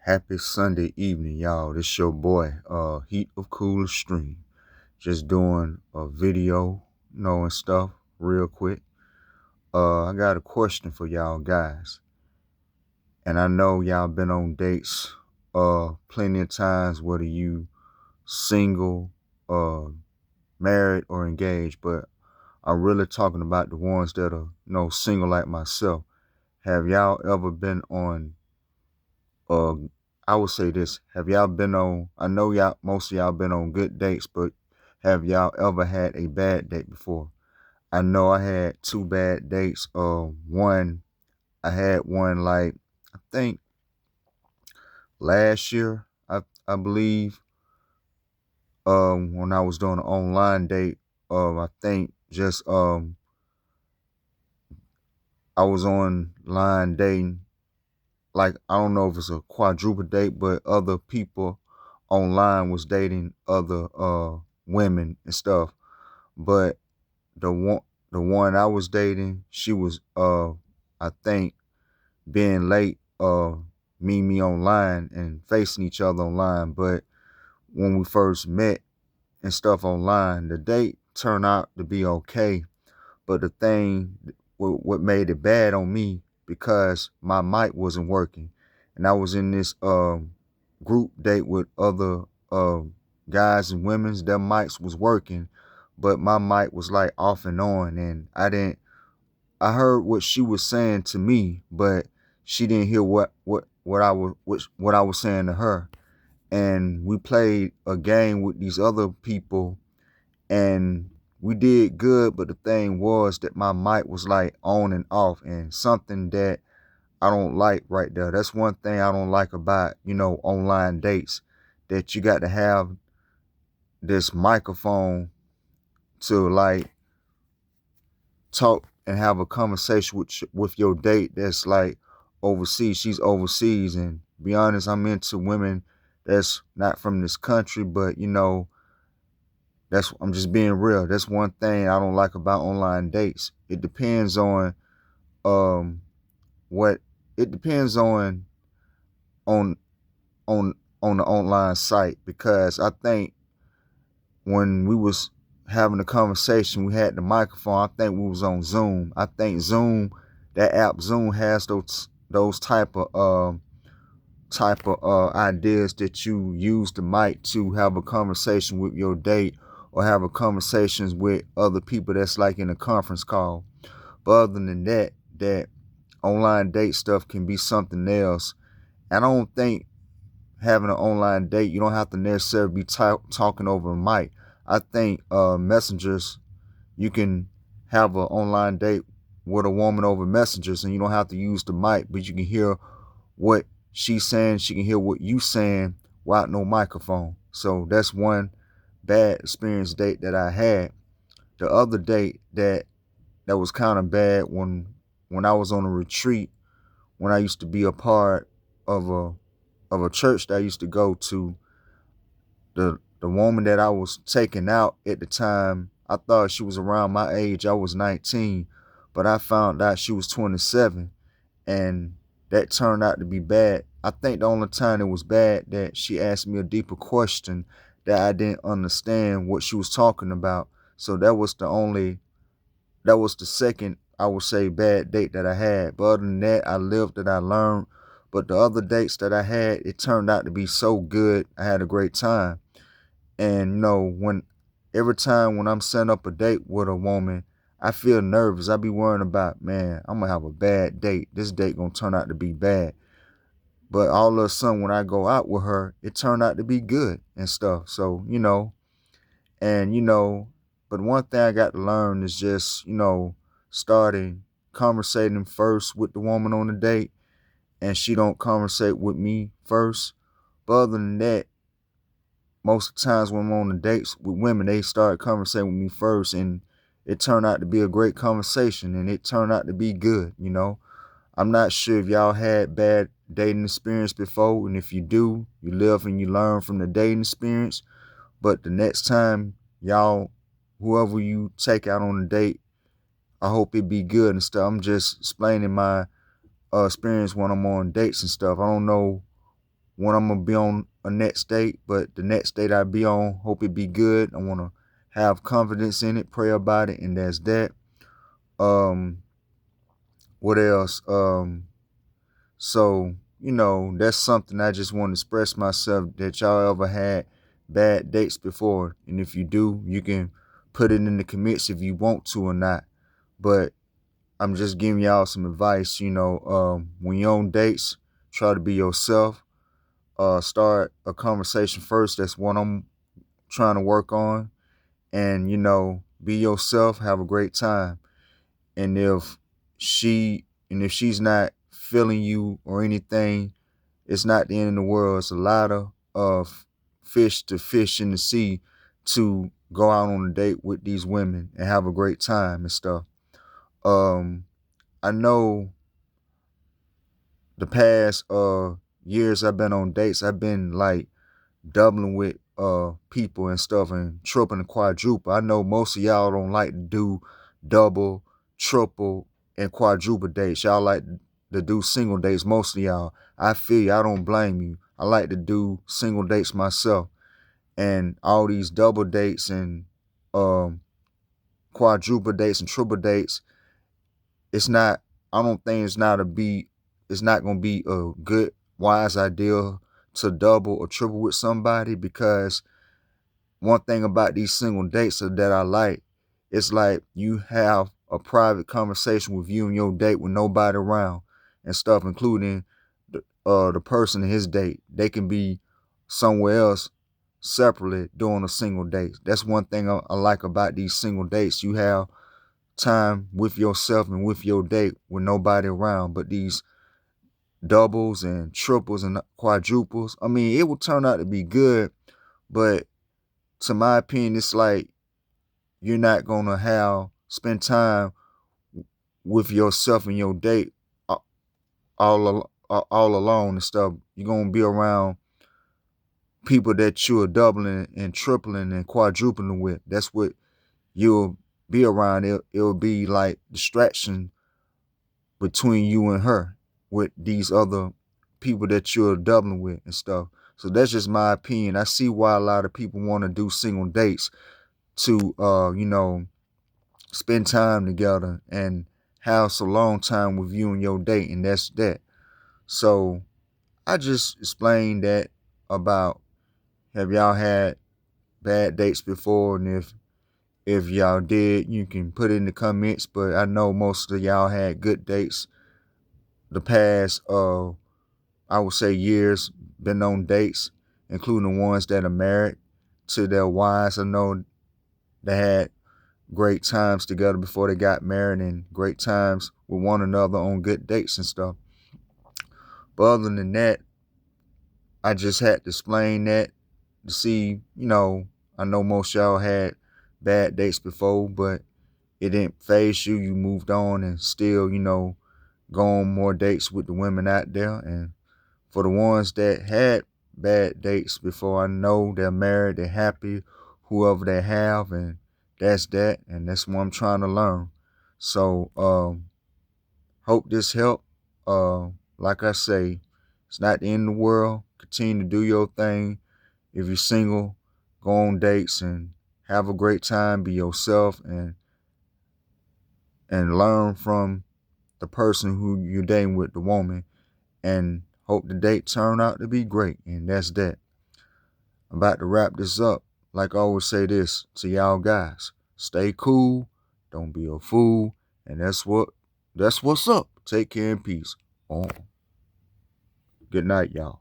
Happy Sunday evening, y'all. This your boy, Heat of Cooler Stream. Just doing a video, and stuff real quick. I got a question for y'all guys. And I know y'all been on dates plenty of times, whether you single, uh married or engaged, but I'm really talking about the ones that are, single like myself. Have y'all ever been on uh I would say this. Have y'all been on, I know y'all, most of y'all been on good dates, but have y'all ever had a bad date before? I know I had two bad dates. I had one like, I think last year, I believe, when I was doing an online date. I think just, I was online dating, like, I don't know if it's a quadruple date, but other people online was dating other women and stuff. But the one the one I was dating, she was I think being late, meeting me online and facing each other online. But when we first met and stuff online, the date turned out to be okay. But the thing, what made it bad on me, because my mic wasn't working, and I was in this group date with other guys and women's. Their mics was working, but my mic was like off and on, and I heard what she was saying to me, but she didn't hear what I was saying to her. And we played a game with these other people, and we did good, but the thing was that my mic was like on and off, and something that I don't like right there. That's one thing I don't like about, online dates, that you got to have this microphone to like talk and have a conversation with your date that's like overseas. She's overseas, and be honest, I'm into women that's not from this country, but I'm just being real. That's one thing I don't like about online dates. It depends on um what it depends on on on the online site, because I think when we was having a conversation, we had the microphone. I think we was on Zoom. I think Zoom, that app Zoom, has those type of ideas that you use the mic to have a conversation with your date, or have a conversations with other people that's like in a conference call. But other than that, that online date stuff can be something else. I don't think having an online date, you don't have to necessarily be talking over a mic. I think messengers, you can have an online date with a woman over messengers, and you don't have to use the mic, but you can hear what she's saying. She can hear what you saying without no microphone. So that's one bad experience date that I had. The other date that was kind of bad, when I was on a retreat, when I used to be a part of a church that I used to go to. The woman that I was taking out at the time, I thought she was around my age. I was 19, but I found out she was 27, and that turned out to be bad. I think the only time it was bad, that she asked me a deeper question that I didn't understand what she was talking about. So that was the second, I would say, bad date that I had. But other than that, I lived and I learned. But the other dates that I had, it turned out to be so good. I had a great time. And when every time when I'm setting up a date with a woman, I feel nervous. I be worrying about, man, I'm gonna have a bad date. This date gonna turn out to be bad. But all of a sudden, when I go out with her, it turned out to be good and stuff. So, and but one thing I got to learn is just, starting conversating first with the woman on the date, and she don't conversate with me first. But other than that, most of the times when I'm on the dates with women, they start conversating with me first, and it turned out to be a great conversation, and it turned out to be good. I'm not sure if y'all had bad dating experience before, and if you do, you live and you learn from the dating experience. But the next time y'all, whoever you take out on a date, I hope it be good and stuff. I'm just explaining my experience when I'm on dates and stuff. I don't know when I'm gonna be on a next date, but the next date I be on, hope it be good. I wanna have confidence in it, pray about it, and that's that. Um, what else? So, that's something I just want to express myself, that y'all ever had bad dates before. And if you do, you can put it in the comments if you want to or not. But I'm just giving y'all some advice, when you're on dates, try to be yourself. Start a conversation first. That's what I'm trying to work on. And, be yourself, have a great time. And if she's not feeling you or anything, it's not the end of the world. It's a lot of fish to fish in the sea to go out on a date with these women and have a great time and stuff. I know the past years I've been on dates, I've been like doubling with people and stuff, and triple and quadruple. I know most of y'all don't like to do double, triple, and quadruple dates. Y'all like to do single dates, most of y'all. I feel you, I don't blame you. I like to do single dates myself. And all these double dates and um quadruple dates and triple dates, it's not I don't think it's not gonna be a good, wise idea to double or triple with somebody, because one thing about these single dates that I like, it's like you have a private conversation with you and your date with nobody around and stuff, including the person and his date. They can be somewhere else separately doing a single date. That's one thing I like about these single dates. You have time with yourself and with your date with nobody around. But these doubles and triples and quadruples, I mean, it will turn out to be good, but to my opinion, it's like you're not gonna spend time with yourself and your date all alone and stuff. You're gonna be around people that you're doubling and tripling and quadrupling with. That's what you'll be around. It'll be like distraction between you and her with these other people that you're doubling with and stuff. So that's just my opinion. I see why a lot of people want to do single dates to spend time together and have some long time with you and your date, and that's that. So I just explained that about, have y'all had bad dates before, and if y'all did, you can put it in the comments. But I know most of y'all had good dates the past I would say years, been on dates, including the ones that are married to their wives. I know they had great times together before they got married, and great times with one another on good dates and stuff. But other than that, I just had to explain that to see, I know most y'all had bad dates before, but it didn't phase you. You moved on and still, go on more dates with the women out there. And for the ones that had bad dates before, I know they're married, they're happy, whoever they have, and that's that. And that's what I'm trying to learn. So hope this helped. Like I say, it's not the end of the world. Continue to do your thing. If you're single, go on dates and have a great time. Be yourself and learn from the person who you're dating with, the woman, and hope the date turn out to be great. And that's that. I'm about to wrap this up. Like I always say this to y'all guys: stay cool, don't be a fool, and that's what's up. Take care and peace. Good night, y'all.